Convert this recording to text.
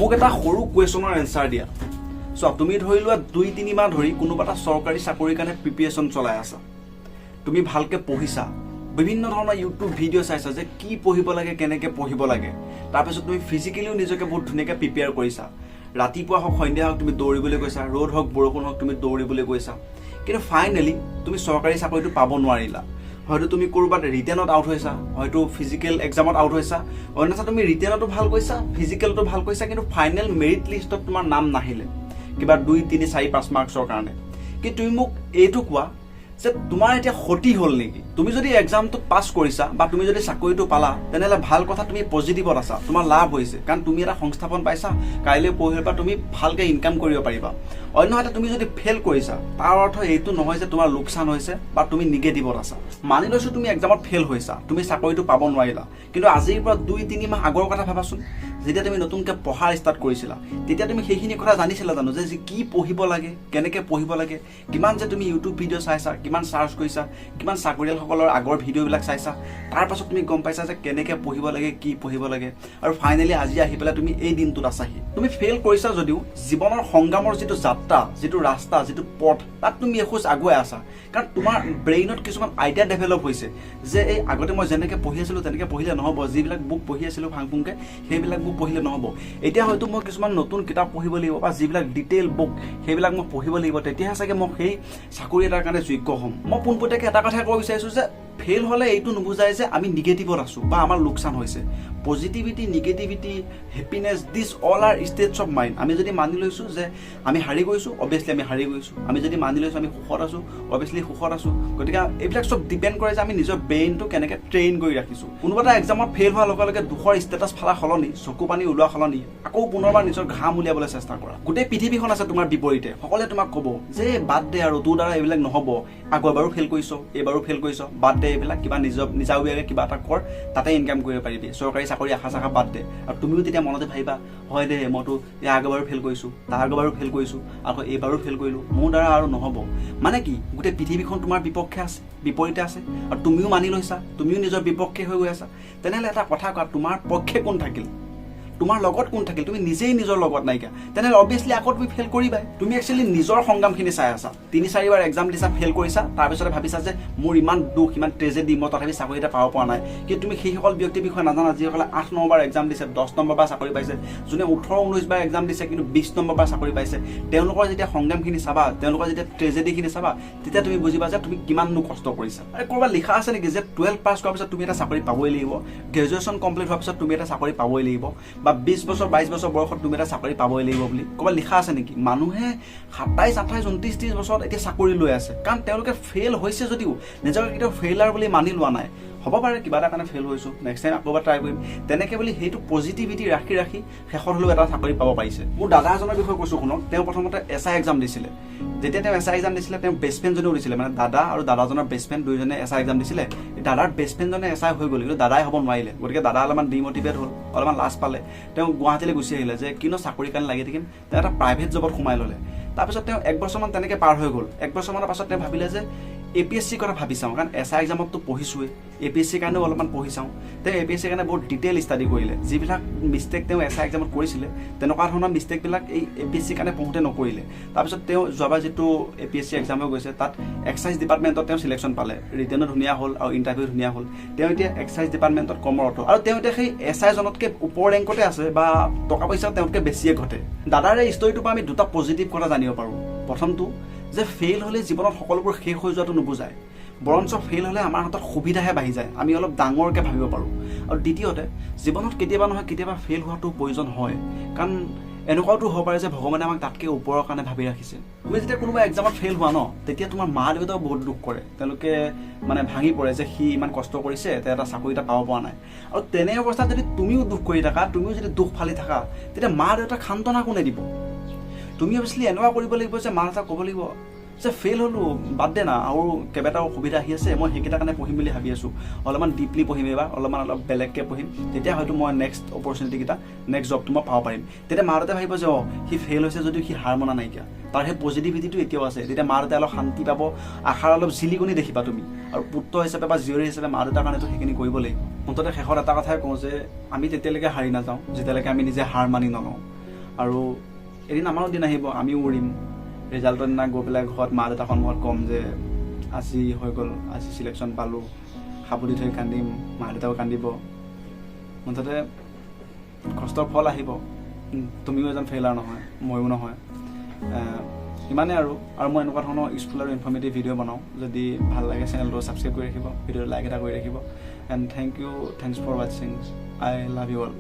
মোক এটা সৰু কুৱেশ্যনৰ এনচাৰ দিয়া। চোৱা, তুমি ধৰি লোৱা 2-3 মাহ ধৰি কোনোবা এটা চৰকাৰী চাকৰিৰ কাৰণে প্ৰিপেৰেশ্যন চলাই আছা। তুমি ভালকৈ পঢ়িছা, বিভিন্ন ধৰণৰ ইউটিউব ভিডিঅ' চাইছা যে কি পঢ়িব লাগে, কেনেকৈ পঢ়িব লাগে। তাৰপিছত তুমি ফিজিকেলিও নিজকে বহুত ধুনীয়াকৈ প্ৰিপেয়াৰ কৰিছা। ৰাতিপুৱা হওক সন্ধিয়া হওক তুমি দৌৰিবলৈ গৈছা, ৰ'দ হওক বৰষুণ হওক তুমি দৌৰিবলৈ গৈছা। কিন্তু ফাইনেলি তুমি চৰকাৰী চাকৰিটো পাব নোৱাৰিলা। হয়তো তুমি ক'ৰবাত ৰিটেনত আউট হৈছা, হয়তো ফিজিকেল এক্সামত আউট হৈছা, অন্যথা তুমি ৰিটেনতো ভাল কৰিছা, ফিজিকেলতো ভাল কৰিছা, কিন্তু ফাইনেল মেৰিট লিষ্টত তোমাৰ নাম নাহিলে কিবা 2, 3, 4, 5 মাৰ্কছৰ কাৰণে। কিন্তু তুমি মোক এইটো কোৱা যে তোমাৰ এতিয়া ক্ষতি হ'ল নেকি? তুমি যদি এক্সামটো পাছ কৰিছা বা তুমি যদি চাকৰিটো পালা, তেনেহ'লে ভাল কথা, তুমি পজিটিভত আছা, তোমাৰ লাভ হৈছে, কাৰণ তুমি এটা সংস্থাপন পাইছা, কাইলৈ পঢ়িলে পৰা তুমি ভালকৈ ইনকাম কৰিব পাৰিবা। অন্যহাতে তুমি যদি ফেইল কৰিছা, তাৰ অৰ্থ এইটো নহয় যে তোমাৰ লোকচান হৈছে বা তুমি নিগেটিভত আছা। মানি লৈছোঁ তুমি এক্সামত ফেইল হৈছা, তুমি চাকৰিটো পাব নোৱাৰিলা, কিন্তু আজিৰ পৰা 2-3 মাহ আগৰ কথা ভাবাচোন। যেতিয়া তুমি নতুনকৈ পঢ়া ষ্টাৰ্ট কৰিছিলা, তেতিয়া তুমি সেইখিনি কথা জানিছিলা জানো যে কি পঢ়িব লাগে, কেনেকৈ পঢ়িব লাগে? কিমান যে তুমি ইউটিউব ভিডিঅ' চাইছা, কিমান চাৰ্চ কৰিছা, কিমান চাকৰিয়ালসকলৰ আগৰ ভিডিঅ'বিলাক চাইছা, তাৰপাছত তুমি গম পাইছা যে কেনেকৈ পঢ়িব লাগে, কি পঢ়িব লাগে, আৰু ফাইনেলি আজি আহি পেলাই তুমি এই দিনটোত আছাহি। তুমি ফেইল কৰিছা যদিও জীৱনৰ সংগ্ৰামৰ যিটো যাত্ৰা, যিটো ৰাস্তা, যিটো পথ, তাত তুমি এখোজ আগুৱাই আছা। কাৰণ তোমাৰ ব্ৰেইনত কিছুমান আইডিয়া ডেভেলপ হৈছে যে এই আগতে মই যেনেকৈ পঢ়ি আছিলোঁ তেনেকৈ পঢ়িলে নহ'ব, যিবিলাক বুক পঢ়ি আছিলোঁ ফাং ফুংকৈ, সেইবিলাক বুক পঢ়িলে নহ'ব। এতিয়া হয়তো মই কিছুমান নতুন কিতাপ পঢ়িব লাগিব বা যিবিলাক ডিটেইল বুক সেইবিলাক মই পঢ়িব লাগিব, তেতিয়াহে চাগে মই সেই চাকৰি এটাৰ কাৰণে যোগ্য হ'ম। মই পোনপটীয়াকৈ এটা কথা ক'ব বিচাৰিছোঁ যে ফেইল হ'লে এইটো নুবুজায় যে আমি নিগেটিভত আছোঁ বা আমাৰ লোকচান হৈছে। Positivity, negativity, happiness, this all R states of mind. আমি যদি মানি লৈছোঁ যে আমি হাৰি গৈছোঁ, অভিয়াছলি আমি হাৰি গৈছোঁ। আমি যদি মানি লৈছোঁ আমি সুখত আছোঁ, অভিয়াছলি সুখত আছোঁ। গতিকে এইবিলাক চব ডিপেণ্ড কৰে যে আমি নিজৰ ব্ৰেইনটো কেনেকৈ ট্ৰেইন কৰি ৰাখিছোঁ। কোনোবা এটা এক্সামত ফেইল হোৱাৰ লগে লগে দুখৰ ষ্টেটাছ ফালা সলনি, চকু পানী ওলোৱা সলনি, আকৌ পুনৰবাৰ নিজৰ ঘাম উলিয়াবলৈ চেষ্টা কৰা। গোটেই পৃথিৱীখন আছে তোমাৰ বিপৰীতে, সকলোৱে তোমাক ক'ব যে বাদ দে আৰু, তোৰ দ্বাৰা এইবিলাক নহ'ব, আগৰবাৰো ফেইল কৰিছ, এইবাৰো ফেইল কৰিছ, বাদ দে এইবিলাক, কিবা নিজাববীয়াকৈ কিবা এটা কৰ, তাতে ইনকাম কৰিব পাৰিবি, চৰকাৰী চাকৰি আশা চাশা বাদ দে। আৰু তুমিও তেতিয়া মনতে ভাবিবা, হয় দে, মইতো এই আগৰবাৰো ফেইল কৰিছোঁ, তাৰ আগৰবাৰো ফেইল কৰিছোঁ, আকৌ এইবাৰো ফেইল কৰিলোঁ, মোৰ দ্বাৰা আৰু নহ'ব। মানে কি, গোটেই পৃথিৱীখন তোমাৰ বিপক্ষে আছে, বিপৰীতে আছে, আৰু তুমিও মানি লৈছা, তুমিও নিজৰ বিপক্ষে হৈ গৈ আছা। তেনেহ'লে এটা কথা কোৱা, তোমাৰ পক্ষে কোন থাকিল, তোমাৰ লগত কোন থাকিল? তুমি নিজেই নিজৰ লগত নাইকিয়া, তেনেহ'লে অভিয়াছলি আকৌ তুমি ফেইল কৰিবাই। তুমি একচুৱেলি নিজৰ সংগ্ৰামখিনি চাই আছা। 3-4 বাৰ এক্সাম দিছা, ফেইল কৰিছা, তাৰপিছতে ভাবিছা যে মোৰ ইমান দুখ, ইমান ট্ৰেজেডি, মই তথাপি চাকৰি এটা পাব পৰা নাই। কিন্তু তুমি সেইসকল ব্যক্তিৰ বিষয়ে নাজানা যিসকলে 8-9 বাৰ এক্সাম দিছে, 10 নম্বৰ বাৰ চাকৰি পাইছে, যোনে 18-19 বাৰ এক্সাম দিছে কিন্তু 20 নম্বৰ বাৰ চাকৰি পাইছে। তেওঁলোকৰ যেতিয়া সংগ্ৰামখিনি চাবা, তেওঁলোকৰ যেতিয়া ট্ৰেজেডিখিনি চাবা, তেতিয়া তুমি বুজিবা যে তুমি কিমাননো কষ্ট কৰিছা। আৰু ক'ৰবাত লিখা আছে নেকি যে 12 পাছ কৰাৰ পিছত তুমি এটা চাকৰি পাবই লাগিব, গ্ৰেজুৱেশ্যন কমপ্লিট হোৱাৰ পিছত তুমি এটা চাকৰি পাবই লাগিব, বা 20 বছৰ 22 বছৰ বয়সত তুমি এটা চাকৰি পাবই লাগিব বুলি ক'ৰবাত লিখা আছে নেকি? মানুহে 27, 28, 29, 30 বছৰত এতিয়া চাকৰি লৈ আছে, কাৰণ তেওঁলোকে ফেইল হৈছে যদিও নিজকে কেতিয়াও ফেইলাৰ বুলি মানি লোৱা নাই। হ'ব পাৰে কিবা এটা কাৰণে ফেইল হৈছোঁ, নেক্সট টাইম আকৌ এবাৰ ট্ৰাই কৰিম, তেনেকৈ বুলি সেইটো পজিটিভিটি ৰাখি ৰাখি শেষত হ'লেও এটা চাকৰি পাব পাৰিছে। মোৰ দাদা এজনৰ বিষয়ে কৈছোঁ শুনক। তেওঁ প্ৰথমতে SI এক্সাম দিছিলে। যেতিয়া তেওঁ SI এক্সাম দিছিলে, তেওঁ বেষ্ট ফ্ৰেণ্ডজনেও দিছিলে, মানে দাদা আৰু দাদাজনৰ বেষ্ট ফ্ৰেণ্ড দুয়োজনে SI এক্সাম দিছিলে। দাদাৰ বেষ্ট ফ্ৰেণ্ডজনে SI হৈ গ'ল, কিন্তু দাদাই হ'ব নোৱাৰিলে। গতিকে দাদা অলপমান ডিমটিভেট হ'ল, অলপমান লাজ পালে। তেওঁ গুৱাহাটীলৈ গুচি আহিলে যে কিনো চাকৰি কাৰণে লাগি থাকিম, তেওঁ এটা প্ৰাইভেট জবত সোমাই ল'লে। তাৰপিছত তেওঁ 1 বছৰমান তেনেকৈ পাৰ হৈ গ'ল। 1 বছৰমানৰ পাছত তেওঁ ভাবিলে যে APSC কথা ভাবি চাওঁ, কাৰণ SI এক্সামততো পঢ়িছোঁৱেই, APSC কাৰণেও অলপমান পঢ়ি চাওঁ। তেওঁ APSC কাৰণে বহুত ডিটেইল ষ্টাডি কৰিলে। যিবিলাক মিষ্টেক তেওঁ SI এক্সামত কৰিছিলে, তেনেকুৱা ধৰণৰ মিষ্টেকবিলাক এই APSC কাৰণে পঢ়োঁতে নকৰিলে। তাৰপিছত তেওঁ যোৱাবাৰ যিটো APSC এক্সাম হৈ গৈছে, তাত এক্সাইজ ডিপাৰ্টমেণ্টত তেওঁ চিলেকশ্যন পালে। ৰিটেনো ধুনীয়া হ'ল আৰু ইণ্টাৰভিউ ধুনীয়া হ'ল। তেওঁ এতিয়া এক্সাইজ ডিপাৰ্টমেণ্টত কৰ্মৰত, আৰু তেওঁ এতিয়া সেই SI জনতকৈ ওপৰ ৰেংকতে আছে, বা টকা পইচা তেওঁতকৈ বেছিয়ে ঘটে। দাদাৰ এই ষ্টৰিটোৰ পৰা আমি দুটা পজিটিভ কথা জানিব পাৰোঁ। প্ৰথমটো যে ফেইল হ'লে জীৱনত সকলোবোৰ শেষ হৈ যোৱাটো নুবুজায়, বৰঞ্চ ফেইল হ'লে আমাৰ হাতত সুবিধাহে বাঢ়ি যায়, আমি অলপ ডাঙৰকৈ ভাবিব পাৰোঁ। আৰু দ্বিতীয়তে, জীৱনত কেতিয়াবা নহয় কেতিয়াবা ফেইল হোৱাটো প্ৰয়োজন হয়, কাৰণ এনেকুৱাওতো হ'ব পাৰে যে ভগৱানে আমাক তাতকৈ ওপৰৰ কাৰণে ভাবি ৰাখিছে। তুমি যেতিয়া কোনোবা এক্সামত ফেইল হোৱা ন, তেতিয়া তোমাৰ মা দেউতাও বহুত দুখ কৰে। তেওঁলোকে মানে ভাঙি পৰে যে সি ইমান কষ্ট কৰিছে, তেওঁ এটা চাকৰি এটা পাব পৰা নাই। আৰু তেনে অৱস্থাত যদি তুমিও দুখ কৰি থাকা, তুমিও যদি দুখ ফালি থাকা, তেতিয়া মা দেউতাক সান্তনা কোনে দিব? তুমি অৱশ্যে এনেকুৱা কৰিব লাগিব যে মা দেউতাক ক'ব লাগিব যে ফেইল হ'লোঁ, বাদ দে না, আৰু কেইবাটাও সুবিধা আহি আছে, মই সেইকেইটাৰ কাৰণে পঢ়িম বুলি ভাবি আছোঁ, অলপমান ডিপলি পঢ়িম এইবাৰ, অলপ বেলেগকৈ পঢ়িম, তেতিয়া হয়তো মই নেক্সট অপৰচুনিটিকেইটা, নেক্সট জবটো মই পাব পাৰিম। তেতিয়া মা দেউতাই ভাবিব যে সি ফেইল হৈছে যদিও সি হাৰ মনা নাইকিয়া, তাৰ সেই পজিটিভিটিটো এতিয়াও আছে। তেতিয়া মা দেউতাই অলপ শান্তি পাব, আশাৰ অলপ জিলিকনি দেখিবা তুমি। আৰু পুত্ৰ হিচাপে বা জীয়ৰী হিচাপে মা দেউতাৰ কাৰণেতো সেইখিনি কৰিব লাগিব। মুঠতে শেষত এটা কথাই কওঁ যে আমি তেতিয়ালৈকে হাৰি নাযাওঁ যেতিয়ালৈকে আমি নিজে হাৰ মানি নলওঁ। আৰু এদিন আমাৰো দিন আহিব, আমিও উৰিম। ৰিজাল্টৰ দিনা গৈ পেলাই ঘৰত মা দেউতাৰ সন্মুখত ক'ম যে আজি হৈ গ'ল, আজি চিলেকশ্যন পালোঁ, সাবতি থৈ কান্দিম, মা দেউতাও কান্দিব। মুঠতে কষ্টৰ ফল আহিব। তুমিও এজন ফেইলাৰ নহয়, ময়ো নহয়। ইমানেই আৰু মই এনেকুৱা ধৰণৰ ইউজফুল আৰু ইনফৰ্মেটিভ ভিডিঅ' বনাওঁ। যদি ভাল লাগে চেনেলটো ছাবস্ক্ৰাইব কৰি ৰাখিব, ভিডিঅ'টো লাইক এটা কৰি ৰাখিব। এণ্ড থেংকছ ফৰ ৱাচিং। I love you all.